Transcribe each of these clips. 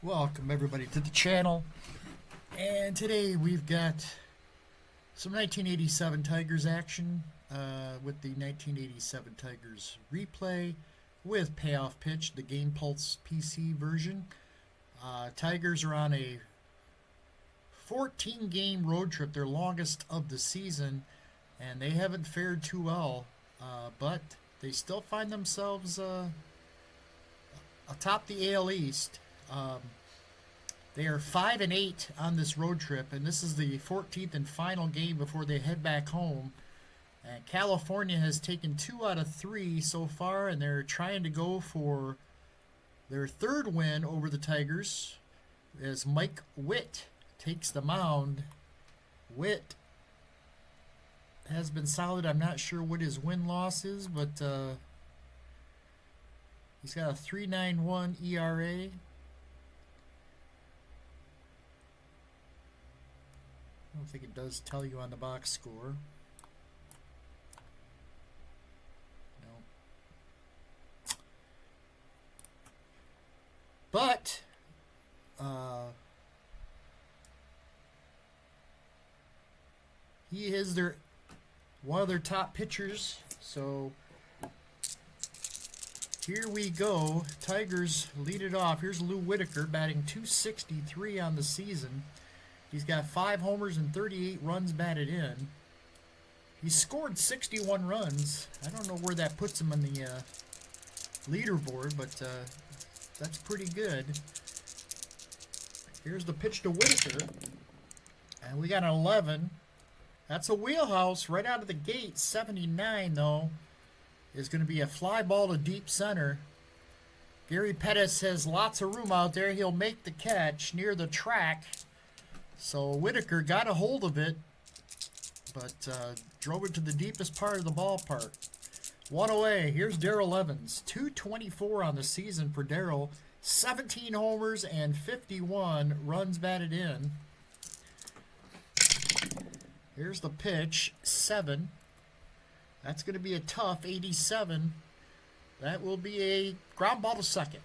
Welcome everybody to the channel, and today we've got some 1987 Tigers action with the 1987 Tigers replay with payoff pitch, the GamePulse PC version. Tigers are on a 14-game road trip, their longest of the season, and they haven't fared too well, but they still find themselves atop the AL East. They are 5-8 on this road trip, and this is the 14th and final game before they head back home. And California has taken 2 out of 3 so far, and they're trying to go for their third win over the Tigers as Mike Witt takes the mound. Witt has been solid. I'm not sure what his win-loss is, but he's got a 3.91 ERA. I don't think it does tell you on the box score. No. But he is one of their top pitchers. So here we go. Tigers lead it off. Here's Lou Whitaker batting .263 on the season. He's got 5 homers and 38 runs batted in. He's scored 61 runs. I don't know where that puts him on the leaderboard, but that's pretty good. Here's the pitch to Whitaker. And we got an 11. That's a wheelhouse right out of the gate. 79, though, is going to be a fly ball to deep center. Gary Pettis has lots of room out there. He'll make the catch near the track. So Whitaker got a hold of it, but drove it to the deepest part of the ballpark. One away. Here's Darrell Evans. .224 on the season for Darrell. 17 homers and 51 runs batted in. Here's the pitch. 7. That's going to be a tough 87. That will be a ground ball to second.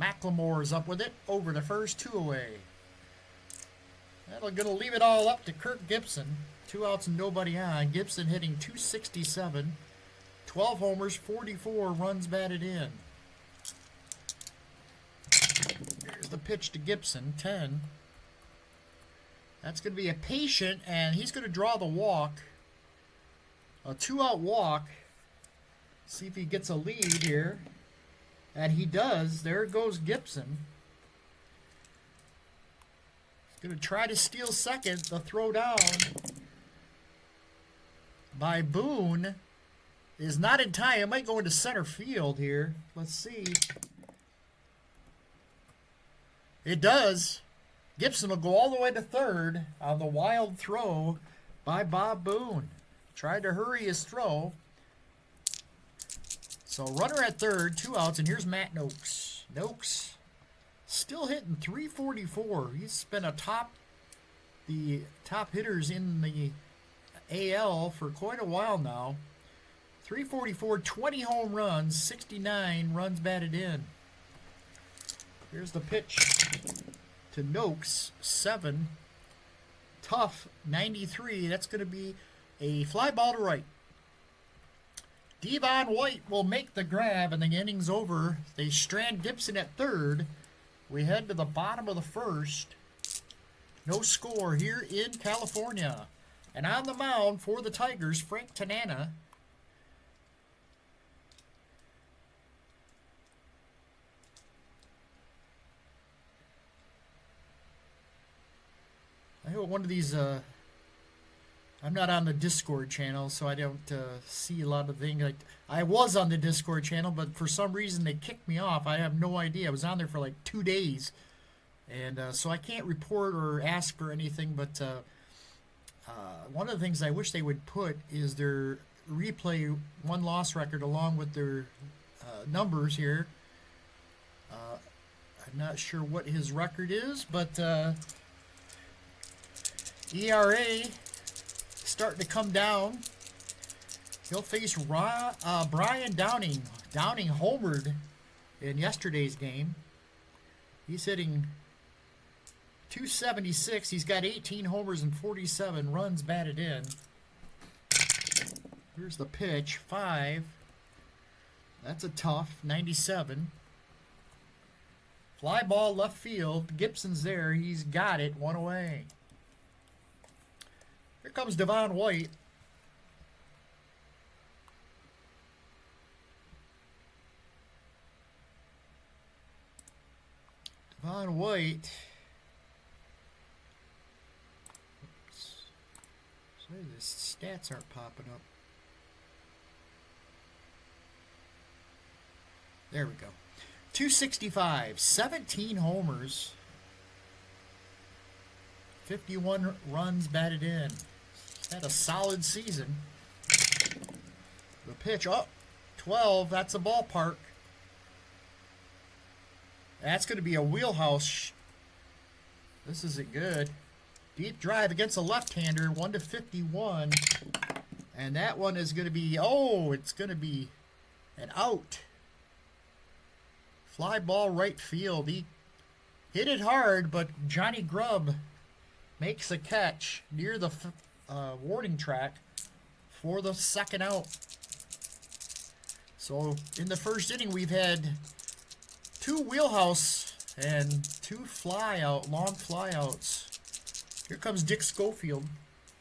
McLemore is up with it. Over to first. 2 away. That'll going to leave it all up to Kirk Gibson. 2 outs and nobody on. Gibson hitting .267. 12 homers, 44 runs batted in. Here's the pitch to Gibson. 10. That's going to be a patient, and he's going to draw the walk. A 2-out walk. See if he gets a lead here. And he does. There goes Gibson. Going to try to steal second. The throw down by Boone is not in time. It might go into center field here. Let's see. It does. Gibson will go all the way to third on the wild throw by Bob Boone. Tried to hurry his throw. So runner at third, 2 outs, and here's Matt Noakes. Noakes still hitting .344. He's been the top hitters in the AL for quite a while now. .344, 20 home runs, 69 runs batted in. Here's the pitch to Noakes. 7. Tough, 93. That's going to be a fly ball to right. Devon White will make the grab, and the inning's over. They strand Gibson at third. We head to the bottom of the first. No score here in California. And on the mound for the Tigers, Frank Tanana. I hope one of these, I'm not on the Discord channel, so I don't see a lot of things. I was on the Discord channel, but for some reason they kicked me off. I have no idea. I was on there for like 2 days. And so I can't report or ask for anything, but one of the things I wish they would put is their replay win-loss record along with their numbers here. I'm not sure what his record is, but ERA starting to come down. He'll face Brian Downing. Downing homered in yesterday's game. He's hitting .276. He's got 18 homers and 47 runs batted in. Here's the pitch. 5. That's a tough. 97. Fly ball left field. Gibson's there. He's got it. 1 away. Here comes Devon Witt. Devon Witt. Oops. Sorry, the stats aren't popping up. There we go. 265, 17 homers, 51 runs batted in. He's had a solid season. The pitch, 12, that's a ballpark. That's going to be a wheelhouse. This isn't good. Deep drive against a left-hander, 1-51. And that one is going to be, it's going to be an out. Fly ball right field. He hit it hard, but Johnny Grubb makes a catch near the warning track for the second out. So in the first inning, we've had 2 wheelhouse and 2 long flyouts. Here comes Dick Schofield,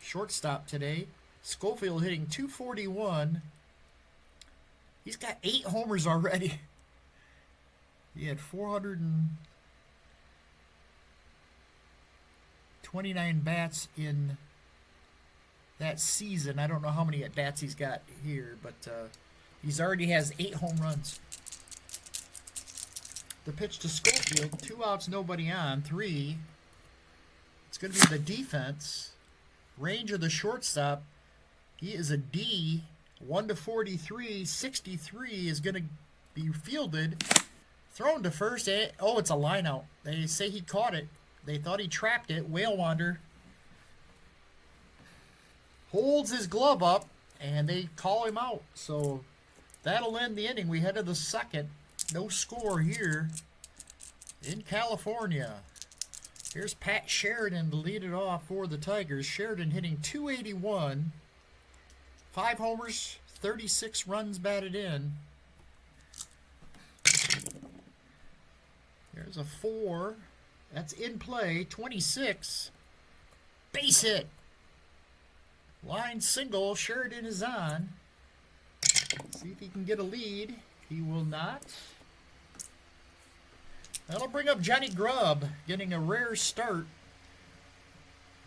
shortstop today. Schofield hitting .241. He's got 8 homers already. He had 429 bats in that season. I don't know how many at bats he's got here, but he's already has 8 home runs. The pitch to Schofield, 2 outs, nobody on, 3. It's going to be the defense. Range of the shortstop. He is a D, 1-43, 63 is going to be fielded. Thrown to first. It's a line out. They say he caught it. They thought he trapped it. Whale Wander holds his glove up, and they call him out. So that'll end the inning. We head to the second. No score here in California. Here's Pat Sheridan to lead it off for the Tigers. Sheridan hitting .281. 5 homers, 36 runs batted in. There's a 4. That's in play. 26. Base hit. Line single. Sheridan is on. See if he can get a lead. He will not. That'll bring up Johnny Grubb, getting a rare start.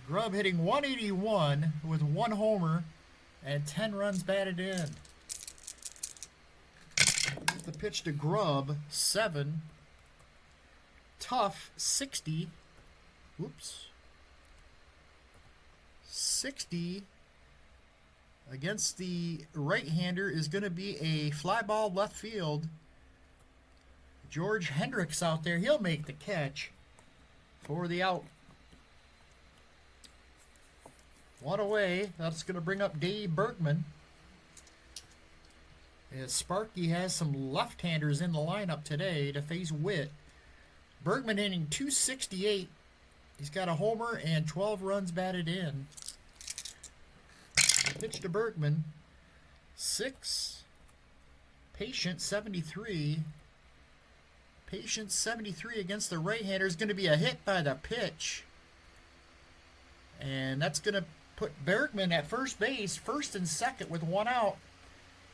Grubb hitting .181 with 1 homer and 10 runs batted in. The pitch to Grubb, 7. Tough, 60. Whoops. 60 against the right-hander is going to be a fly ball left field. George Hendricks out there. He'll make the catch for the out. 1 away. That's going to bring up Dave Bergman. As Sparky has some left-handers in the lineup today to face Witt. Bergman hitting .268. He's got a homer and 12 runs batted in. Pitch to Bergman. 6. Patient, 73. Patient, 73 against the right-hander is going to be a hit by the pitch. And that's going to put Bergman at first base, first and second with 1 out.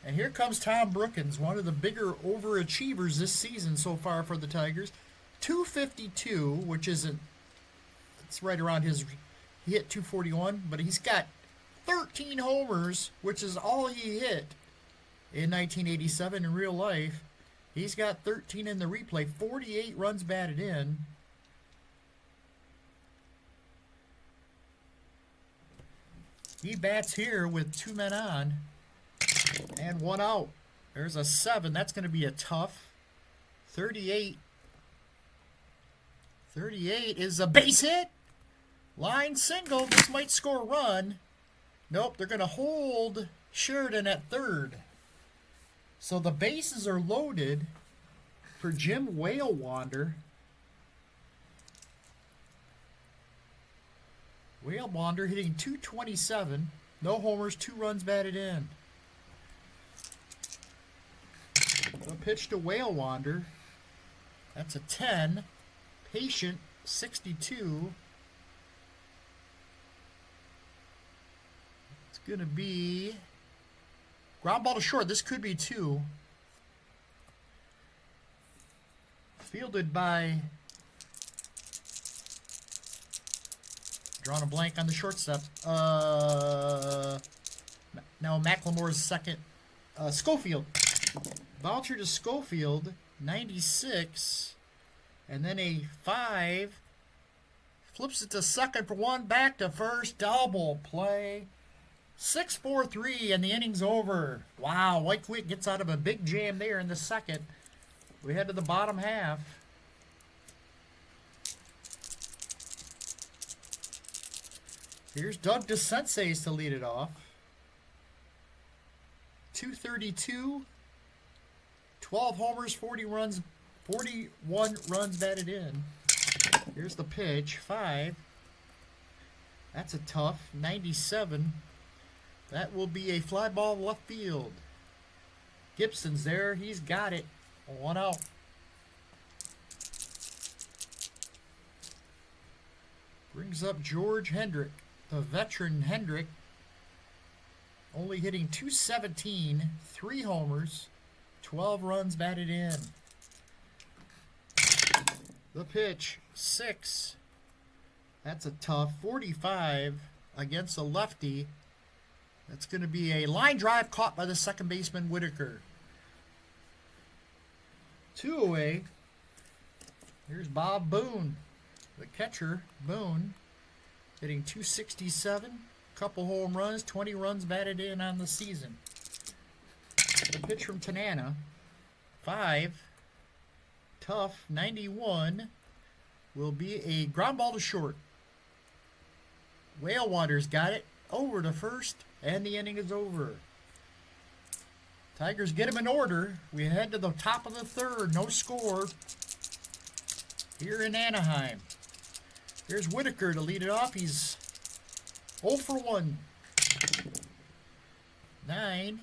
And here comes Tom Brookins, one of the bigger overachievers this season so far for the Tigers. .252, which isn't, it's right around his, he hit .241, but he's got 13 homers, which is all he hit in 1987 in real life. He's got 13 in the replay, 48 runs batted in. He bats here with 2 men on and 1 out. There's a 7. That's going to be a tough. 38. 38 is a base hit. Line single. This might score a run. Nope, they're going to hold Sheridan at third. So the bases are loaded for Jim Whale Wander. Whale Wander hitting 227. No homers, 2 runs batted in. The pitch to Whale Wander. That's a 10. Patient, 62. It's going to be ground ball to short. This could be 2. Fielded by, drawing a blank on the shortstop. Now Macklemore's second. Schofield. Bouncer to Schofield, 96. And then a 5. Flips it to second for 1. Back to first. Double play. 6-4-3, and the inning's over. Wow, Witt gets out of a big jam there in the second. We head to the bottom half. Here's Doug DeSenseis to lead it off. 232, 12 homers, 41 runs batted in. Here's the pitch, 5. That's a tough, 97. That will be a fly ball left field. Gibson's there, he's got it. 1 out. Brings up George Hendrick, the veteran Hendrick. Only hitting 217, 3 homers, 12 runs batted in. The pitch, 6. That's a tough 45 against a lefty. That's going to be a line drive caught by the second baseman Whitaker. 2 away. Here's Bob Boone, the catcher. Boone hitting 267, couple home runs, 20 runs batted in on the season. The pitch from Tanana, 5, tough, 91, will be a ground ball to short. Whale Wander's got it over to first, and the inning is over. Tigers get him in order. We head to the top of the third. No score here in Anaheim. Here's Whitaker to lead it off. He's 0 for 1. 9.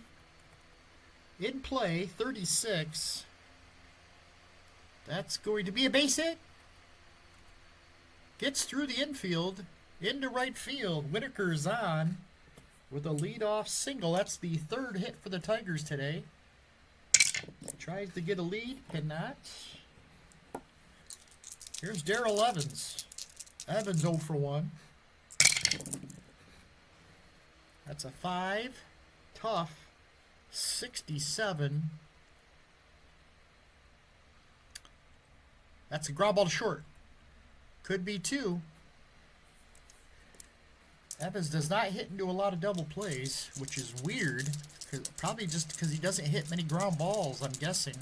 In play, 36. That's going to be a base hit. Gets through the infield, into right field. Whitaker's on with a leadoff single. That's the 3rd hit for the Tigers today. Tries to get a lead, cannot. Here's Darrell Evans. Evans 0 for 1. That's a 5. Tough. 67. That's a ground ball to short. Could be 2. Evans does not hit into a lot of double plays, which is weird. Probably just because he doesn't hit many ground balls, I'm guessing.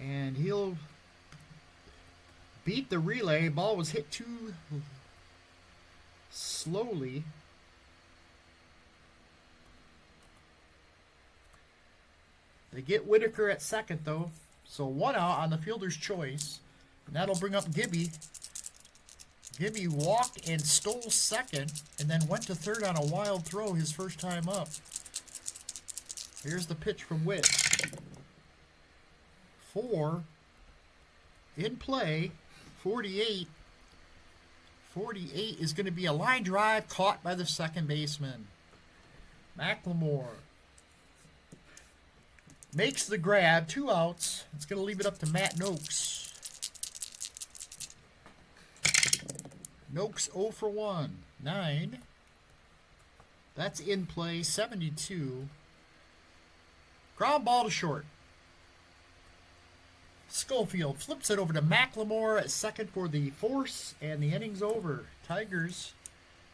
And he'll beat the relay. Ball was hit too slowly. They get Whitaker at second, though. So 1 out on the fielder's choice. And that'll bring up Gibby. Gibby walked and stole second, and then went to third on a wild throw his first time up. Here's the pitch from Witt. 4. In play, 48. 48 is going to be a line drive caught by the second baseman. Macklemore makes the grab, 2 outs. It's going to leave it up to Matt Noakes. Noakes 0 for 1. 9. That's in play, 72. Ground ball to short. Schofield flips it over to Macklemore at second for the force, and the inning's over. Tigers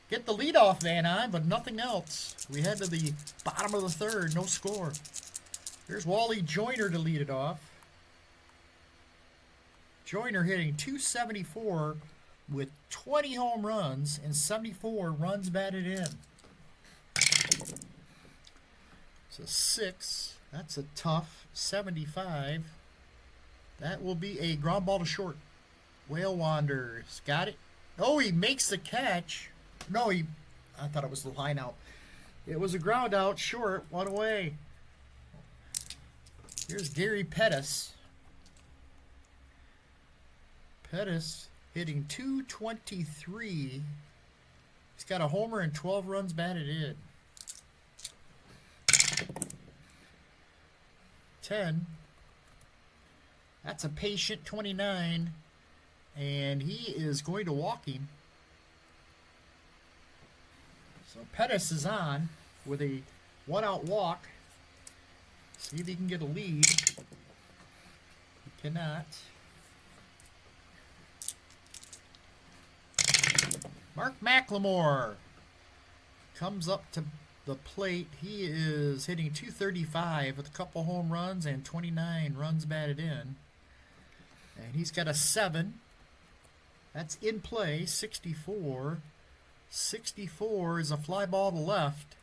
get the leadoff man on, but nothing else. We head to the bottom of the third, no score. Here's Wally Joyner to lead it off. Joyner hitting 274 with 20 home runs and 74 runs batted in. So 6. That's a tough 75. That will be a ground ball to short. Whale Wander's got it. Oh, he makes the catch. No, I thought it was the line out. It was a ground out, short, one away. Here's Gary Pettis. Pettis hitting .223. He's got a homer and 12 runs batted in. 10. That's a patient 29. And he is going to walk him. So Pettis is on with a one-out walk. See if he can get a lead. He cannot. Mark McLemore comes up to the plate. He is hitting .235 with a couple home runs and 29 runs batted in. And he's got a 7. That's in play, 64. 64 is a fly ball to left.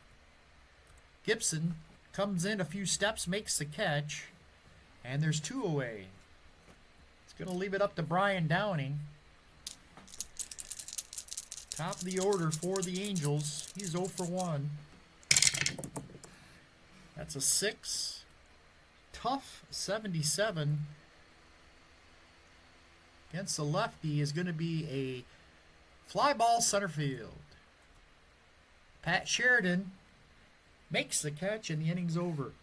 Gibson comes in a few steps, makes the catch, and there's 2 away. It's going to leave it up to Brian Downing. Top of the order for the Angels. He's 0 for 1. That's a 6. Tough 77 against the lefty is going to be a fly ball center field. Pat Sheridan makes the catch and the inning's over.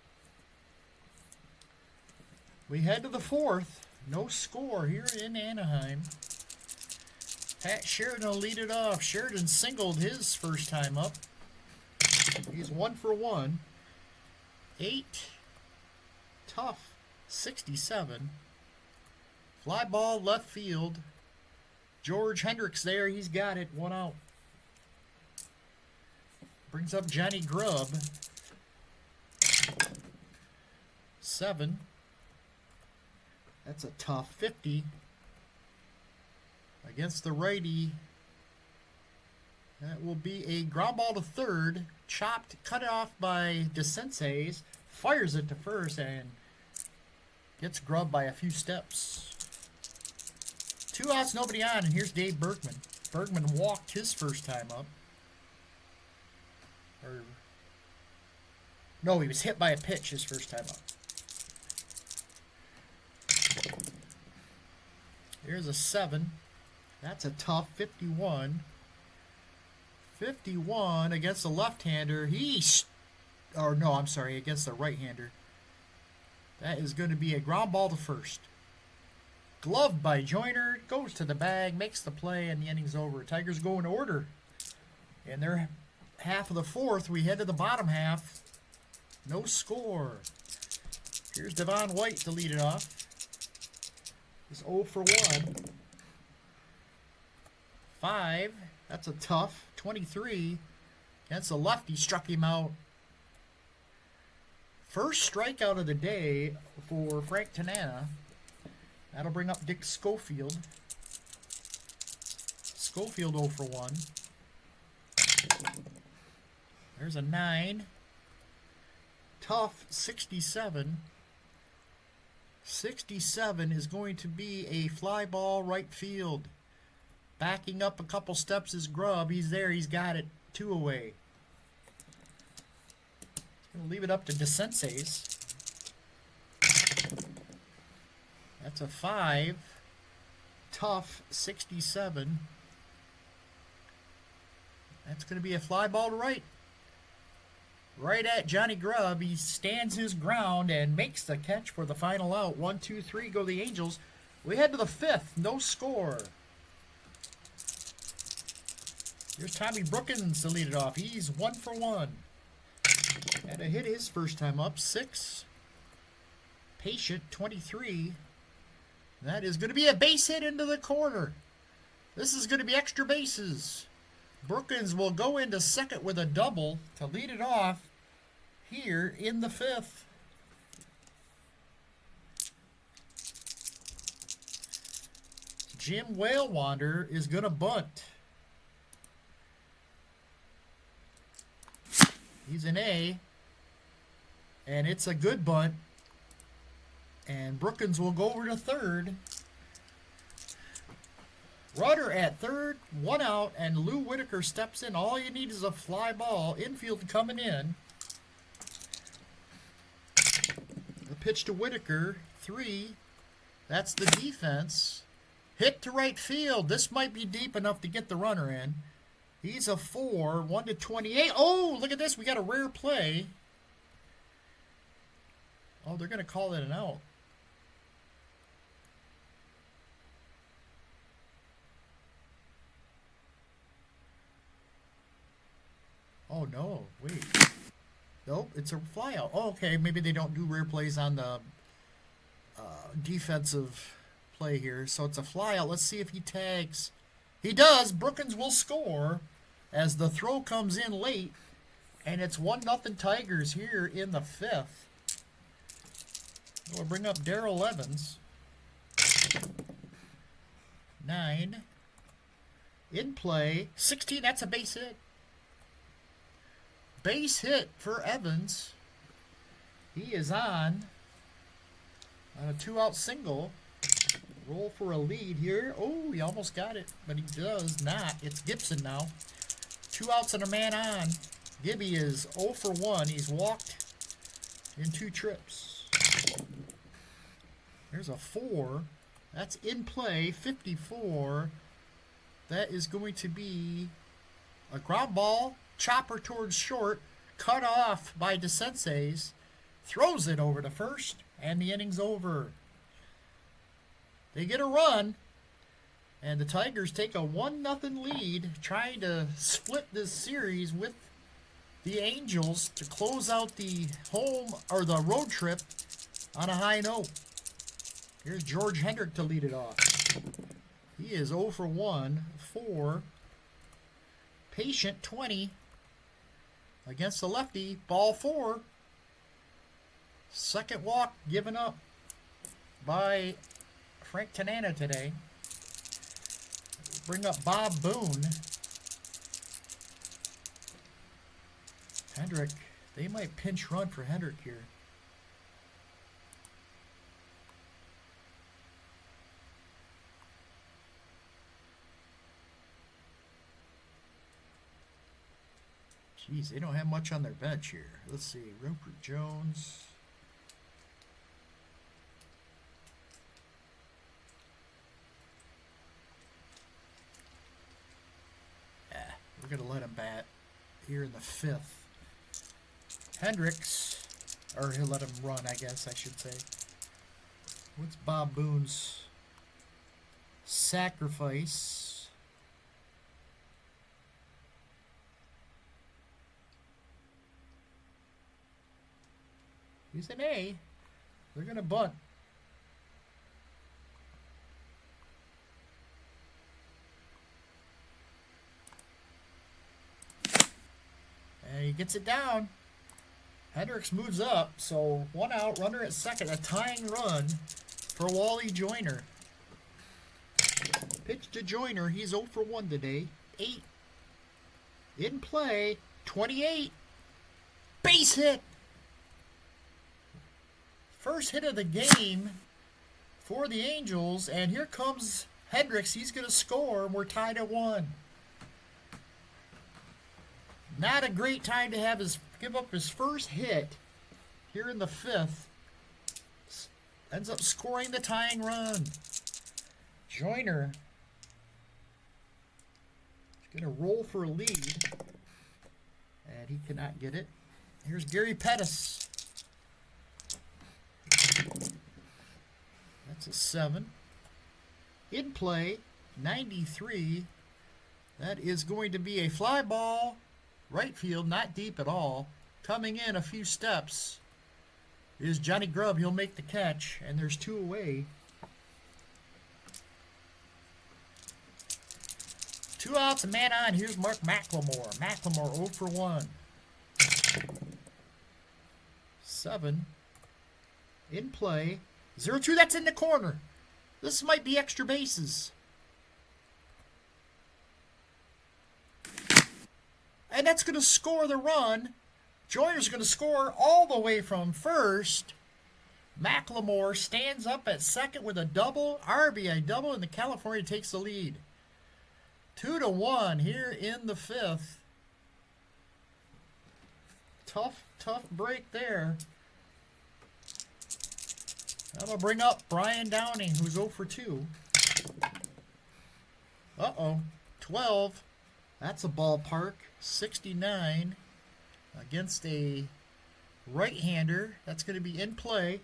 We head to the 4th. No score here in Anaheim. Pat Sheridan will lead it off. Sheridan singled his first time up. He's 1 for 1. 8. Tough 67. Fly ball left field. George Hendricks there. He's got it. 1 out. Brings up Johnny Grubb. 7. That's a tough 50. Against the righty. That will be a ground ball to third. Chopped, cut it off by DeSenseis. Fires it to first and gets Grubb by a few steps. 2 outs, nobody on, and here's Dave Bergman. Bergman walked his first time up. No, he was hit by a pitch his first time up. Here's a 7. That's a tough 51. 51 against the left-hander. Against the right-hander. That is going to be a ground ball to first. Gloved by Joyner, goes to the bag, makes the play, and the inning's over. Tigers go in order. In their half of the 4th, we head to the bottom half. No score. Here's Devon White to lead it off. He's 0 for 1. 5. That's a tough 23. Against the lefty, struck him out. First strikeout of the day for Frank Tanana. That'll bring up Dick Schofield. Schofield 0 for 1. There's a 9. Tough 67. 67 is going to be a fly ball right field. Backing up a couple steps is Grubb. He's there. He's got it. 2 away. Going to leave it up to DeSenseis. That's a 5. Tough 67. That's going to be a fly ball to right. Right at Johnny Grubb. He stands his ground and makes the catch for the final out. 1, 2, 3 go the Angels. We head to the 5th. No score. Here's Tommy Brookins to lead it off. He's 1 for 1. Had to hit his first time up. 6. Patient 23. That is going to be a base hit into the corner. This is going to be extra bases. Brookins will go into second with a double to lead it off here in the 5th. Jim Whalewander is going to bunt. He's an A, and it's a good bunt. And Brookins will go over to third. Runner at third, 1 out, and Lou Whitaker steps in. All you need is a fly ball. Infield coming in. The pitch to Whitaker, 3. That's the defense. Hit to right field. This might be deep enough to get the runner in. He's a 4, 1-28. Oh, look at this. We got a rare play. Oh, they're going to call it an out. Oh, no. Wait. Nope, it's a fly out. Oh, okay. Maybe they don't do rare plays on the defensive play here. So it's a fly out. Let's see if he tags. He does. Brookins will score as the throw comes in late. And it's 1-0 Tigers here in the 5th. We'll bring up Darrell Evans. 9. In play. 16. That's a base hit. Base hit for Evans. He is on a 2-out single. Roll for a lead here. Oh, he almost got it, but he does not. It's Gibson now. 2 outs and a man on. Gibby is 0 for 1. He's walked in 2 trips. There's a 4. That's in play. 54. That is going to be a ground ball. Chopper towards short, cut off by DeSenses, throws it over to first, and the inning's over. They get a run, and the Tigers take a 1-0 lead, trying to split this series with the Angels to close out the home or the road trip on a high note. Here's George Hendrick to lead it off. He is 0 for 1, 4. Patient 20. Against the lefty, ball 4. Second walk given up by Frank Tanana today. Bring up Bob Boone. Hendrick, they might pinch run for Hendrick here. Jeez, they don't have much on their bench here. Let's see. Rupert Jones. We're going to let him bat here in the 5th. Hendricks, or he'll let him run, I guess I should say. What's Bob Boone's sacrifice? He's an A. They're going to bunt. And he gets it down. Hendricks moves up, so 1 out, runner at second, a tying run for Wally Joyner. Pitch to Joyner, he's 0 for 1 today. 8. In play, 28. Base hit. First hit of the game for the Angels, and here comes Hendricks. He's going to score, and we're tied at 1. Not a great time to give up his first hit here in the 5th. Ends up scoring the tying run. Joyner is going to roll for a lead, and he cannot get it. Here's Gary Pettis. That's a 7. In play, 93. That is going to be a fly ball. Right field, not deep at all. Coming in a few steps is Johnny Grubb. He'll make the catch, and there's 2 away. 2 outs, a man on. Here's Mark McLemore. McLemore 0 for 1. 7. In play. 0-2, that's in the corner. This might be extra bases. And that's going to score the run. Joyner's going to score all the way from first. McLemore stands up at second with a double, RBI double, and the California takes the lead. 2-1 here in the fifth. Tough break there. That'll bring up Brian Downing, who's 0 for 2. Uh-oh. 12. That's a ballpark. 69 against a right-hander. That's going to be in play.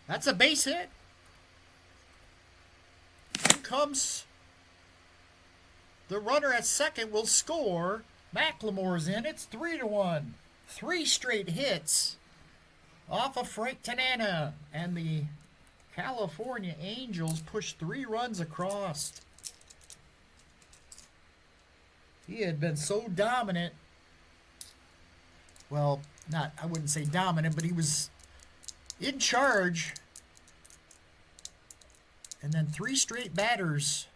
That's a base hit. Here comes the runner at second. Will score. McLemore's in. It's 3-1. 3 straight hits off of Frank Tanana. And the California Angels push 3 runs across. He had been so dominant. Well, I wouldn't say dominant, but he was in charge. And then 3 straight batters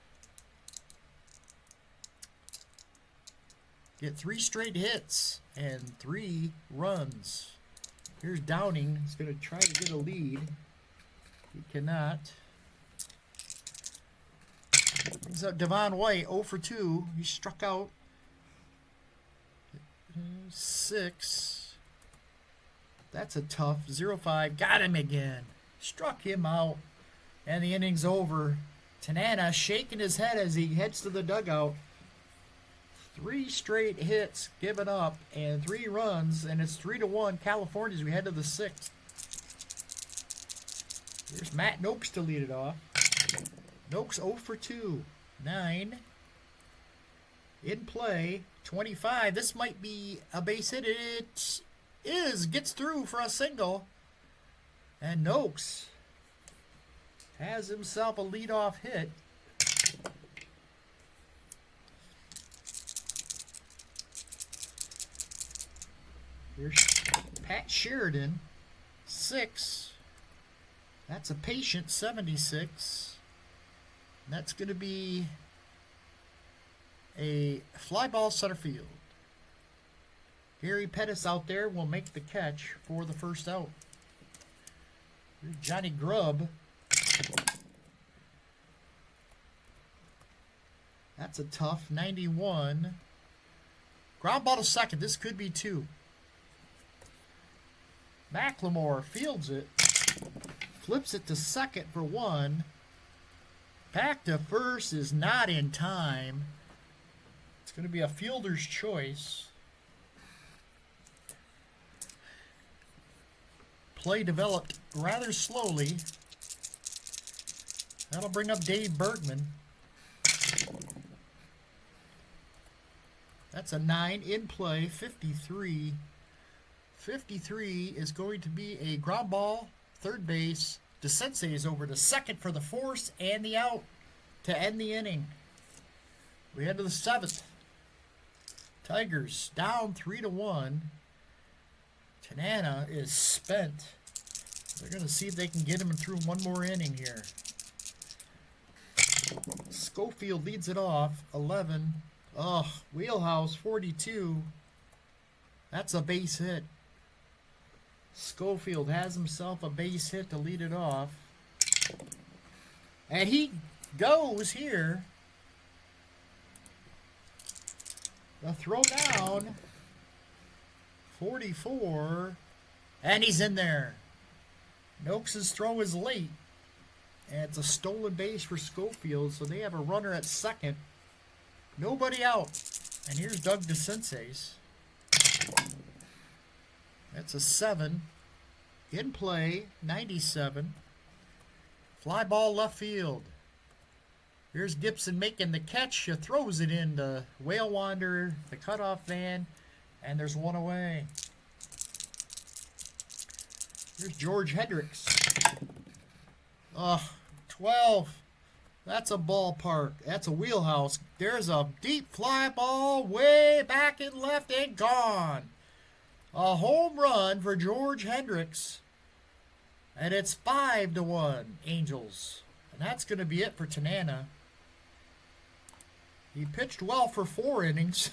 get 3 straight hits and 3 runs. Here's Downing. He's going to try to get a lead. He cannot. Brings up Devon White, 0 for 2. He struck out. 6. That's a tough 0-5. Got him again. Struck him out. And the inning's over. Tanana shaking his head as he heads to the dugout. 3 straight hits given up and 3 runs, and it's 3-1 California as we head to the 6th. Here's Matt Noakes to lead it off. Noakes 0 for 2. 9. In play. 25. This might be a base hit. It is. Gets through for a single. And Noakes has himself a leadoff hit. Here's Pat Sheridan, 6. That's a patient, 76. And that's going to be a fly ball center field. Gary Pettis out there will make the catch for the first out. Here's Johnny Grubb. That's a tough 91. Ground ball to second. This could be 2. McLemore fields it. Flips it to second for 1. Back to first is not in time. It's going to be a fielder's choice. Play developed rather slowly. That'll bring up Dave Bergman. That's a 9 in play, 53. 53 is going to be a ground ball, third base. DeSensei is over to second for the force and the out to end the inning. We head to the 7th. Tigers down 3-1. Tanana is spent. They're going to see if they can get him through one more inning here. Schofield leads it off, 11. Oh, wheelhouse, 42. That's a base hit. Schofield has himself a base hit to lead it off. And he goes here. The throw down. 44. And he's in there. Noakes' throw is late. And it's a stolen base for Schofield, so they have a runner at second. Nobody out. And here's Doug DeSensei's. That's a 7. In play, 97. Fly ball left field. Here's Gibson making the catch. He throws it into Whale Wander, the cutoff man, and there's one away. Here's George Hendricks. 12. That's a ballpark. That's a wheelhouse. There's a deep fly ball way back in left and gone. A home run for George Hendricks. And it's 5-1 Angels. And that's going to be it for Tanana. He pitched well for 4 innings.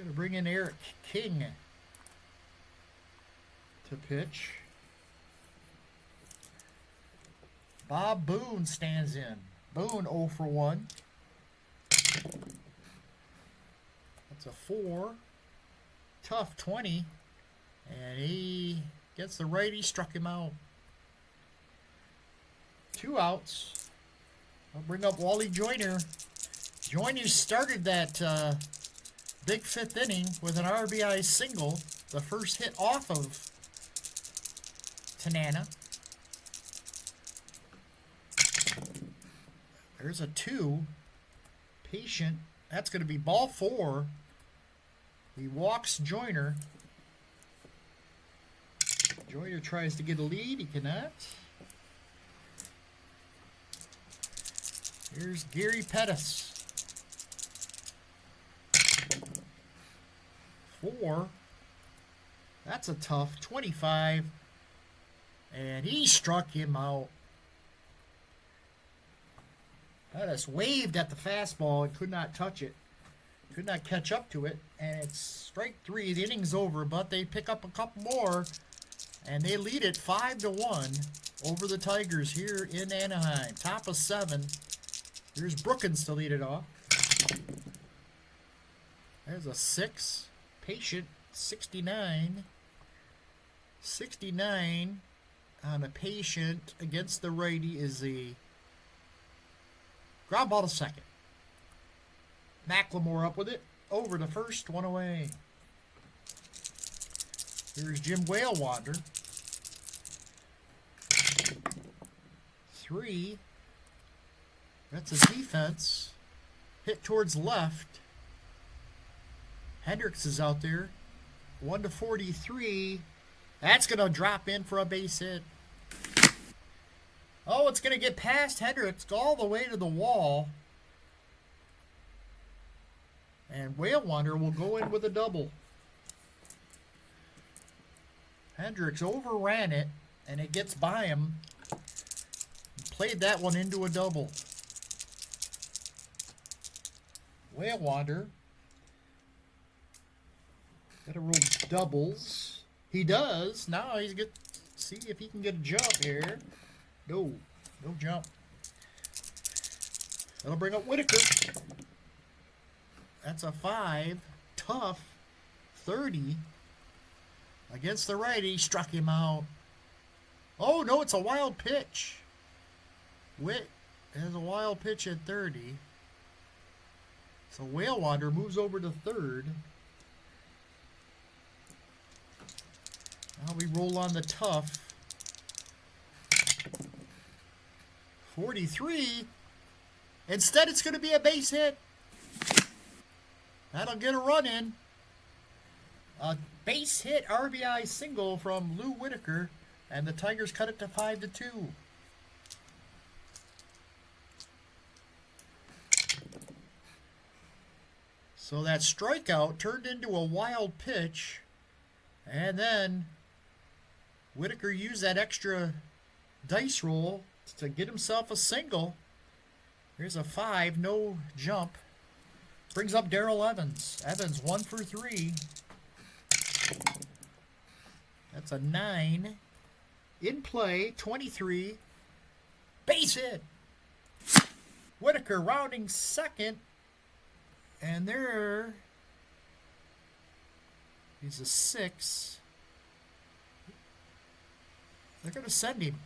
going to bring in Eric King to pitch. Bob Boone stands in. Boone 0 for 1. That's a 4. Tough 20. And he gets the righty, struck him out. 2 outs. I'll bring up Wally Joyner. Joyner started that big 5th inning with an RBI single. The first hit off of Tanana. There's a 2. Patient. That's going to be ball 4. He walks Joyner. Joyner tries to get a lead. He cannot. Here's Gary Pettis. 4. That's a tough 25. And he struck him out. Pettis waved at the fastball and could not touch it. Could not catch up to it. And it's strike 3. The inning's over, but they pick up a couple more. And they lead it 5-1 over the Tigers here in Anaheim. Top of 7. Here's Brookins to lead it off. There's a 6. Patient, 69. 69 on a Patient against the righty is the ground ball to second. McLemore up with it. Over to first, 1 away. Here's Jim Whalewander. 3. That's a defense. Hit towards left. Hendricks is out there. 1-43. That's going to drop in for a base hit. Oh, it's going to get past Hendricks, go all the way to the wall. And Whalewander will go in with a double. Hendricks overran it, and it gets by him. Played that one into a double. Whalewander. Got to roll doubles. He does. Now he's good. See if he can get a jump here. No jump. That'll bring up Whitaker. That's a 5. Tough. 30. Against the righty. Struck him out. Oh, no, it's a wild pitch. Witt has a wild pitch at 30. So Whalewander moves over to third. Now we roll on the tough. 43. Instead, it's going to be a base hit. That'll get a run in. A base hit RBI single from Lou Whitaker, and the Tigers cut it to 5-2. So that strikeout turned into a wild pitch, and then Whitaker used that extra dice roll to get himself a single. Here's a 5, no jump. Brings up Darrell Evans. Evans 1 for 3. That's a 9. In play, 23. Base hit. Whitaker rounding second. And there, he's a 6. They're going to send him.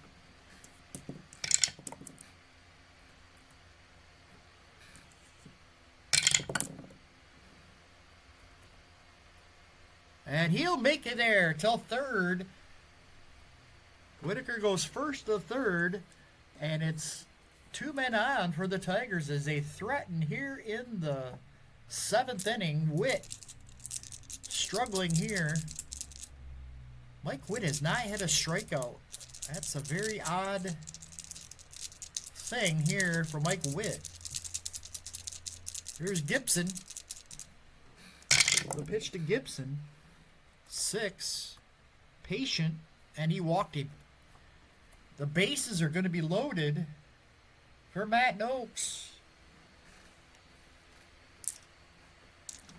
And he'll make it there till third. Whitaker goes first to third, and it's 2 men on for the Tigers as they threaten here in the 7th inning. Witt struggling here. Mike Witt has not had a strikeout. That's a very odd thing here for Mike Witt. Here's Gibson. The pitch to Gibson. 6. Patient, and he walked him. The bases are going to be loaded for Matt Noakes.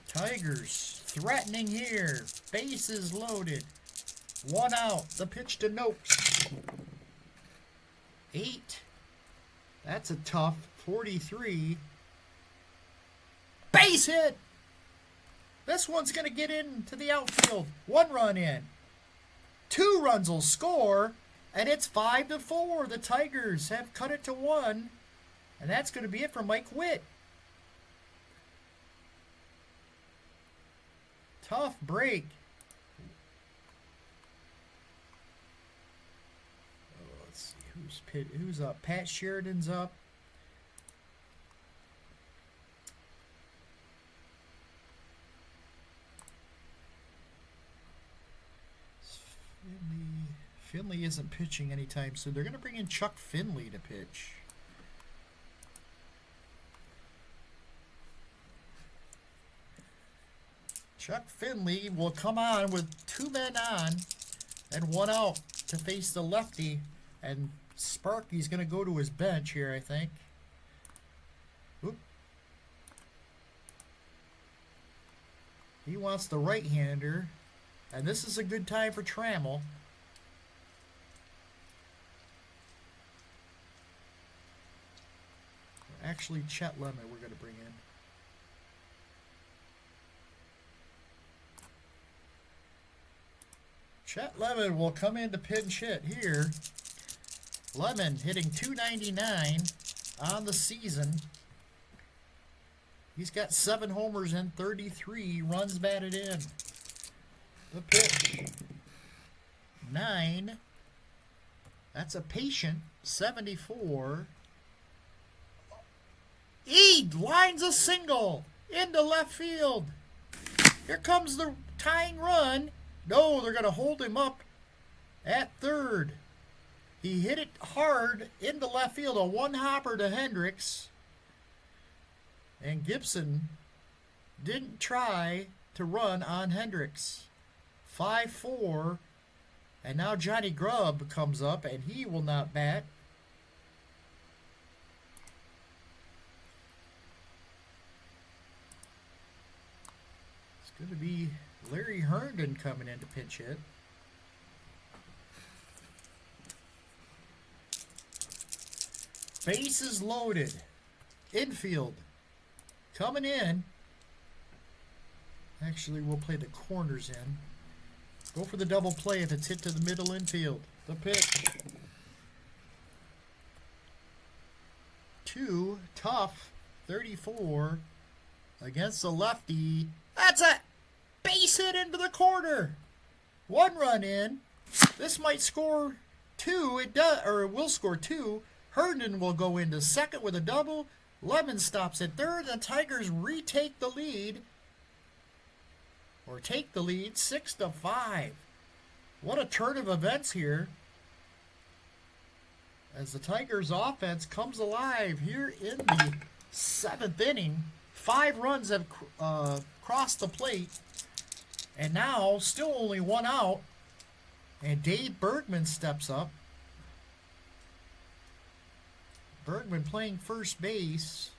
Tigers threatening here. Bases loaded. 1 out. The pitch to Noakes. 8. That's a tough 43. Base hit. This one's going to get into the outfield. 1 run in. 2 runs will score. And it's 5-4. The Tigers have cut it to 1. And that's going to be it for Mike Witt. Tough break. Oh, let's see who's up. Pat Sheridan's up. Finley isn't pitching anytime soon. They're going to bring in Chuck Finley to pitch. Chuck Finley will come on with 2 men on and 1 out to face the lefty. And Sparky's going to go to his bench here, I think. Oop. He wants the right-hander. And this is a good time for Trammell. Actually, Chet Lemon we're going to bring in. Chet Lemon will come in to pinch hit here. Lemon hitting .299 on the season. He's got 7 homers and 33 runs batted in. The pitch. 9. That's a patient. 74. He lines a single into left field. Here comes the tying run. No, they're going to hold him up at third. He hit it hard into left field. A 1-hopper to Hendricks. And Gibson didn't try to run on Hendricks. 5-4. And now Johnny Grubb comes up, and he will not bat. It's going to be Larry Herndon coming in to pinch hit. Bases loaded. Infield. Coming in. Actually, we'll play the corners in. Go for the double play if it's hit to the middle infield. The pitch. 2, tough, 34 against the lefty. That's a base hit into the corner. 1 run in. This might score 2. It does, or it will score 2. Herndon will go into second with a double. Lemon stops at third. The Tigers retake the lead. Or take the lead 6-5. What a turn of events here. As the Tigers offense comes alive here in the 7th inning. 5 runs have crossed the plate. And now still only 1 out. And Dave Bergman steps up. Bergman playing first base.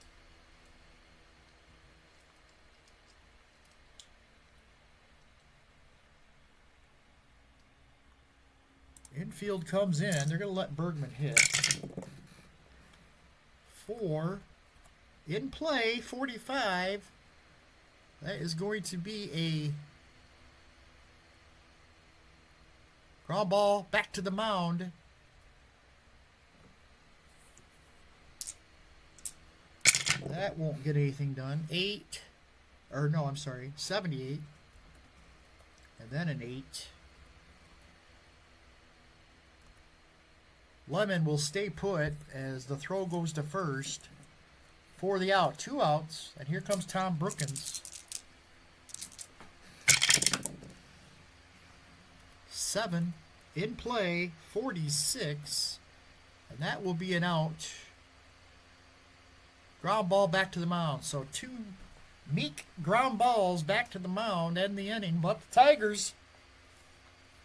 Infield comes in. They're going to let Bergman hit. 4. In play, 45. That is going to be a ground ball back to the mound. That won't get anything done. 8. Or no, I'm sorry. 78. And then an 8. Lemon will stay put as the throw goes to first for the out. 2 outs. And here comes Tom Brookins. 7. In play. 46. And that will be an out. Ground ball back to the mound. So 2 meek ground balls back to the mound and the inning. But the Tigers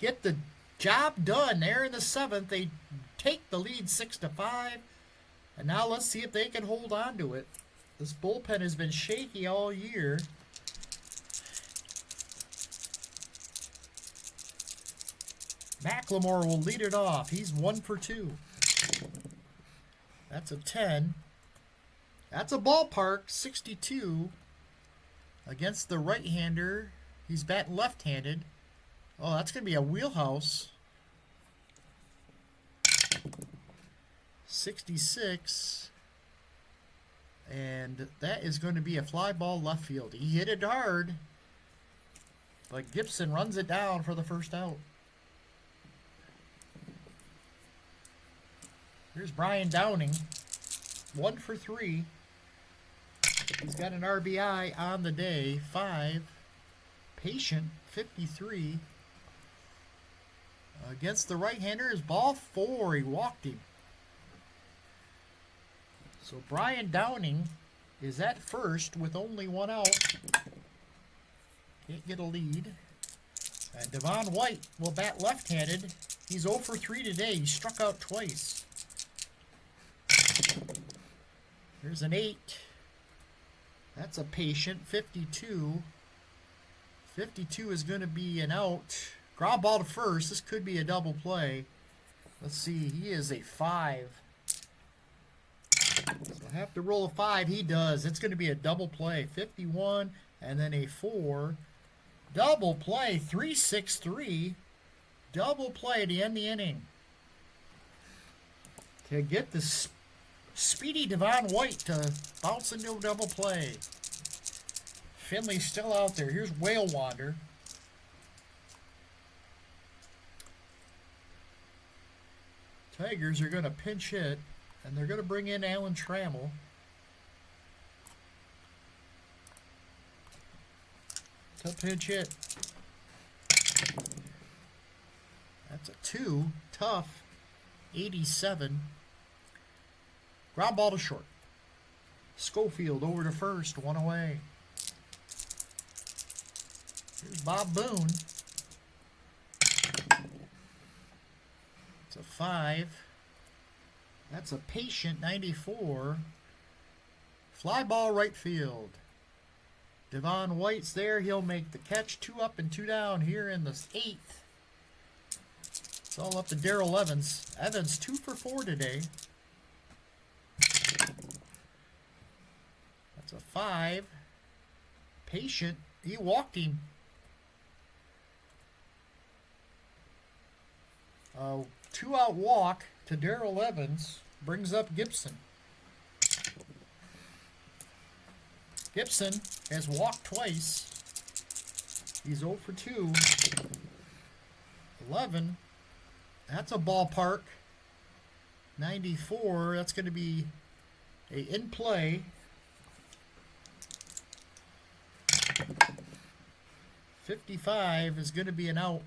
get the job done there in the 7th. They take the lead 6-5. And now let's see if they can hold on to it. This bullpen has been shaky all year. McLemore will lead it off. He's 1 for 2. That's a 10. That's a ballpark, 62. Against the right-hander. He's batting left-handed. Oh, that's going to be a wheelhouse. 66. And that is going to be a fly ball left field. He hit it hard. But Gibson runs it down for the first out. Here's Brian Downing. 1 for 3. He's got an RBI on the day. 5. Patient, 53. Against the right-hander is ball 4. He walked him. So Brian Downing is at first with only 1 out. Can't get a lead. And Devon White will bat left-handed. He's 0 for 3 today. He struck out twice. There's an 8. That's a patient, 52. 52 is going to be an out. Ground ball to first. This could be a double play. Let's see. He is a 5. So have to roll a 5. He does. It's going to be a double play. 51 and then a 4. Double play. 3-6-3. Double play to end the inning. To get the speedy Devon White to bounce into a double play. Finley's still out there. Here's Whale Wander. Tigers are going to pinch hit, and they're going to bring in Alan Trammell. To pinch hit. That's a 2. Tough. 87. Ground ball to short. Schofield over to first. 1 away. Here's Bob Boone. It's a 5. That's a patient, 94. Fly ball right field. Devon White's there. He'll make the catch. 2 up and 2 down here in the 8th. It's all up to Darrell Evans. Evans 2 for 4 today. That's a 5. Patient. He walked him. 2-out walk to Darrell Evans brings up Gibson. Gibson has walked twice. He's 0 for 2. 11. That's a ballpark. 94. That's going to be a in play. 55 is going to be an out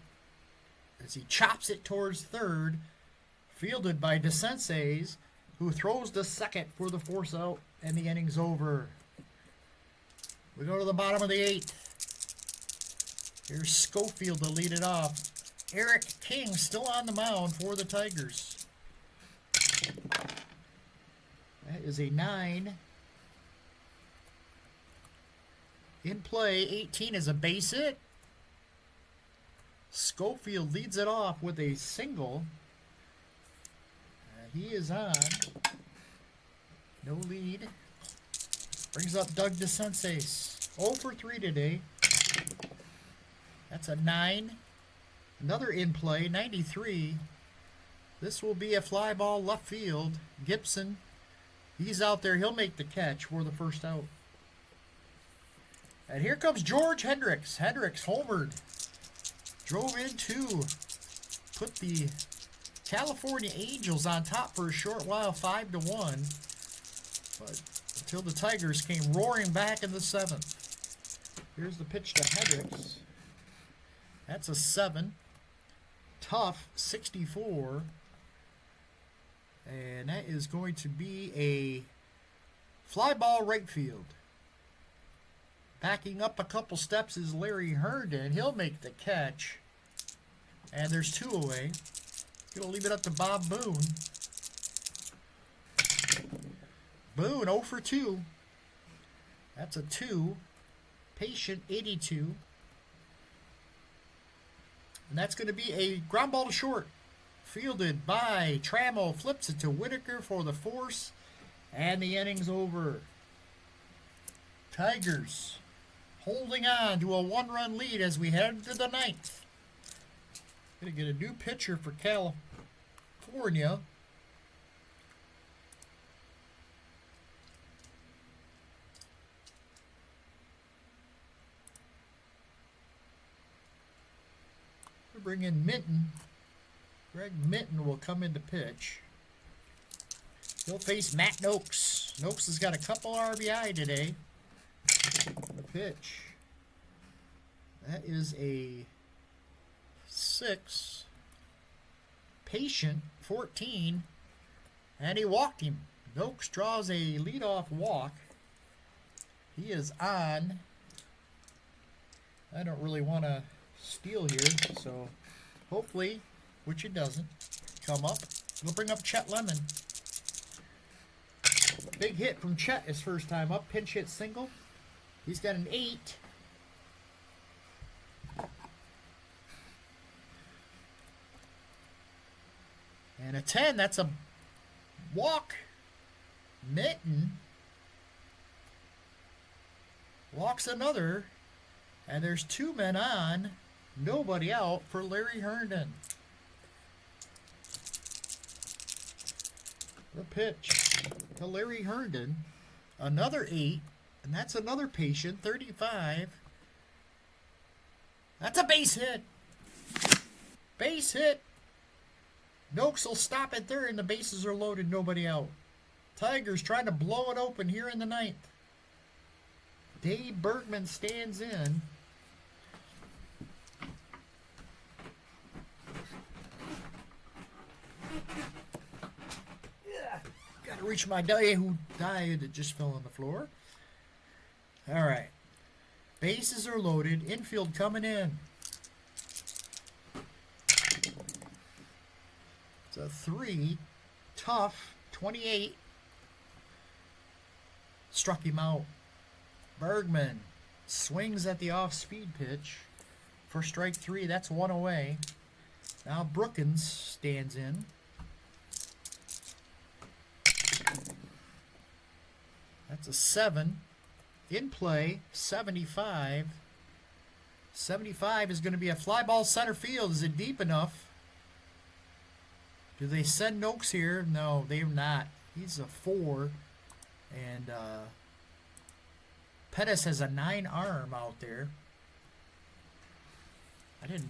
as he chops it towards third. Fielded by DeSenses, who throws to second for the force out, and the inning's over. We go to the bottom of the 8th. Here's Schofield to lead it off. Eric King still on the mound for the Tigers. That is a 9. In play, 18 is a base hit. Schofield leads it off with a single. He is on. No lead. Brings up Doug DeSenses. 0 for 3 today. That's a 9. Another in play, 93. This will be a fly ball left field. Gibson, he's out there. He'll make the catch for the first out. And here comes George Hendricks. Hendricks homered. Drove in 2. Put the California Angels on top for a short while, 5-1. But until the Tigers came roaring back in the 7th. Here's the pitch to Hendricks. That's a 7. Tough, 64. And that is going to be a fly ball right field. Backing up a couple steps is Larry Herndon. He'll make the catch. And there's 2 away. Going to leave it up to Bob Boone. Boone 0 for 2. That's a 2. Patient 82. And that's going to be a ground ball to short. Fielded by Trammell. Flips it to Whitaker for the force. And the inning's over. Tigers holding on to a 1-run lead as we head to the 9th. Going to get a new pitcher for California. We'll bring in Minton. Greg Minton will come in to pitch. He'll face Matt Noakes. Noakes has got a couple RBI today. The pitch. That is a 6. Patient, 14. And he walked him. Noakes draws a leadoff walk. He is on. I don't really want to steal here, so hopefully, which it doesn't, come up. We'll bring up Chet Lemon. Big hit from Chet his first time up. Pinch hit single. He's got an 8. And a 10. That's a walk. Minton walks another. And there's 2 men on. Nobody out for Larry Herndon. The pitch to Larry Herndon. Another 8. And that's another patient. 35. That's a base hit. Base hit. Noakes will stop at third and the bases are loaded. Nobody out. Tigers trying to blow it open here in the 9th. Dave Bergman stands in. Got to reach my diet that just fell on the floor. All right. Bases are loaded. Infield coming in. It's a 3. Tough. 28. Struck him out. Bergman swings at the off-speed pitch for strike 3. That's 1 away. Now Brookins stands in. That's a 7. In play, 75. 75 is going to be a fly ball center field. Is it deep enough? Do they send Noakes here? No, they're not. He's a 4. And Pettis has a 9 arm out there. I didn't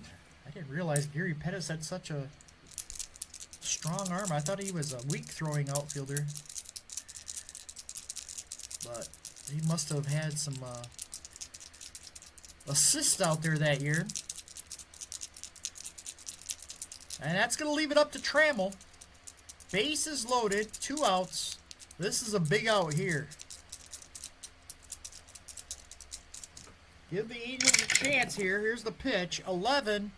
realize Gary Pettis had such a strong arm. I thought he was a weak throwing outfielder. But he must have had some assists out there that year. And that's going to leave it up to Trammell. Bases loaded, 2 outs. This is a big out here. Give the Angels a chance here. Here's the pitch. 11.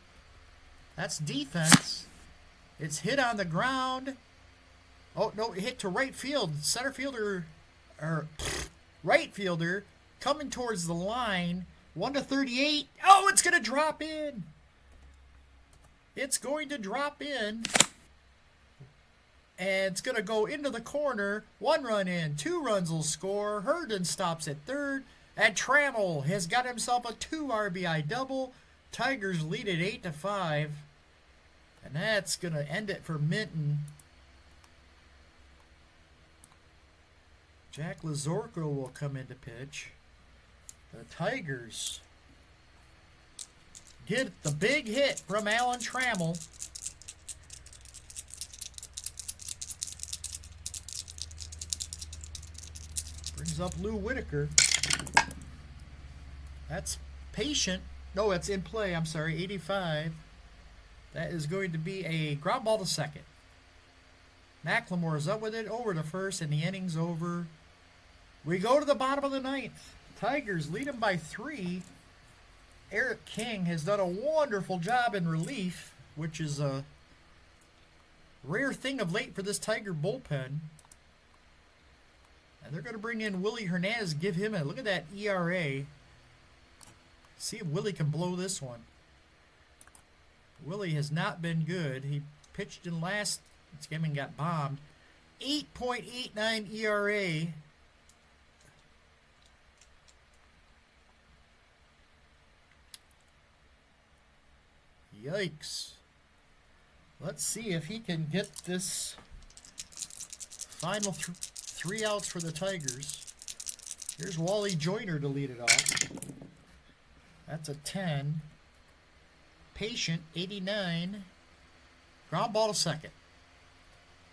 That's defense. It's hit on the ground. Oh, no, it hit to right field. Center fielder, or right fielder, coming towards the line. 1-38. Oh, it's going to drop in. It's going to drop in. And it's going to go into the corner. 1 run in. 2 runs will score. Herndon stops at third. And Trammell has got himself a 2 RBI double. Tigers lead at 8-5. And that's going to end it for Minton. Jack Lazorko will come in to pitch. The Tigers get the big hit from Alan Trammell. Brings up Lou Whitaker. That's patient. No, it's in play. I'm sorry, 85. That is going to be a ground ball to second. McLemore is up with it, over to first, and the inning's over. We go to the bottom of the 9th. Tigers lead them by 3. Eric King has done a wonderful job in relief, which is a rare thing of late for this Tiger bullpen. And they're going to bring in Willie Hernandez, give him a look at that ERA. See if Willie can blow this one. Willie has not been good. He pitched in last game and got bombed. 8.89 ERA. Yikes. Let's see if he can get this final 3 outs for the Tigers. Here's Wally Joyner to lead it off. That's a 10. Patient, 89. Ground ball to second.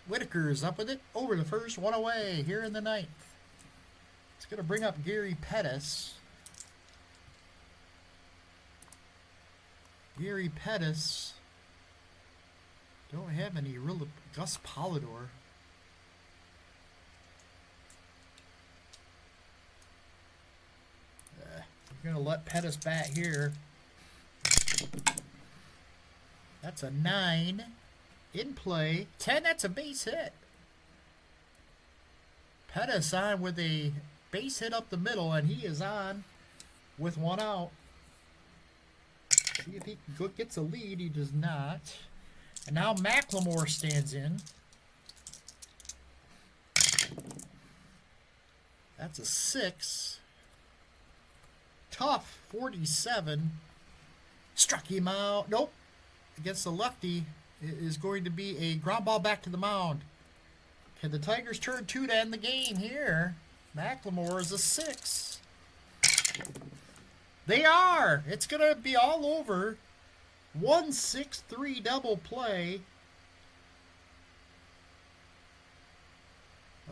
Whitaker is up with it. Over the first, one away here in the ninth. It's going to bring up Gary Pettis. Gary Pettis. Don't have any real. Gus Polidor. We're going to let Pettis bat here. That's a 9. In play. 10, that's a base hit. Pettis on with a base hit up the middle, and he is on with 1 out. See if he gets a lead. He does not. And now McLemore stands in. That's a 6. Tough, 47. Struck him out. Nope. Against the lefty, it is going to be a ground ball back to the mound. Can the Tigers turn 2 to end the game here? McLemore is a 6. They are. It's going to be all over. 1-6-3 double play.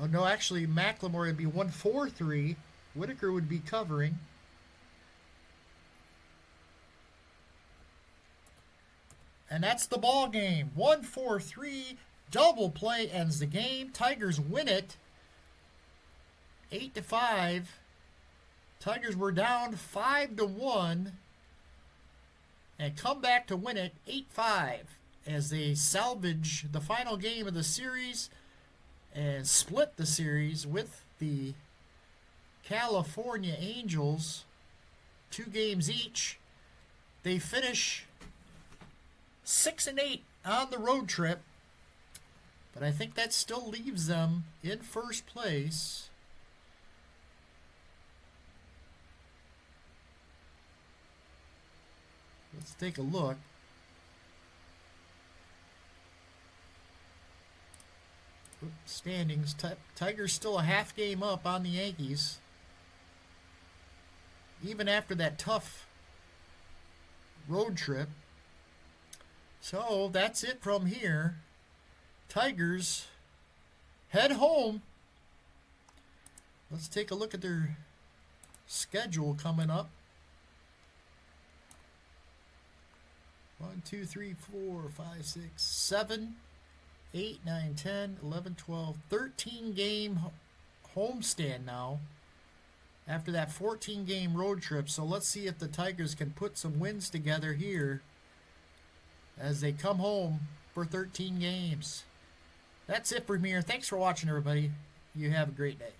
Oh, no, actually, McLemore would be 1-4-3. Whitaker would be covering. And that's the ball game. 1-4-3 double play ends the game. Tigers win it 8-5. Tigers were down 5-1 and come back to win it 8-5 as they salvage the final game of the series and split the series with the California Angels, 2 games each. They finish 6-8 on the road trip, but I think that still leaves them in first place. Let's take a look. Standings. Tigers still a half game up on the Yankees. Even after that tough road trip. So that's it from here. Tigers head home. Let's take a look at their schedule coming up. 1, 2, 3, 4, 5, 6, 7, 8, 9, 10, 11, 12, 13 game homestand now after that 14 game road trip. So let's see if the Tigers can put some wins together here as they come home for 13 games. That's it for me here. Thanks for watching, everybody. You have a great day.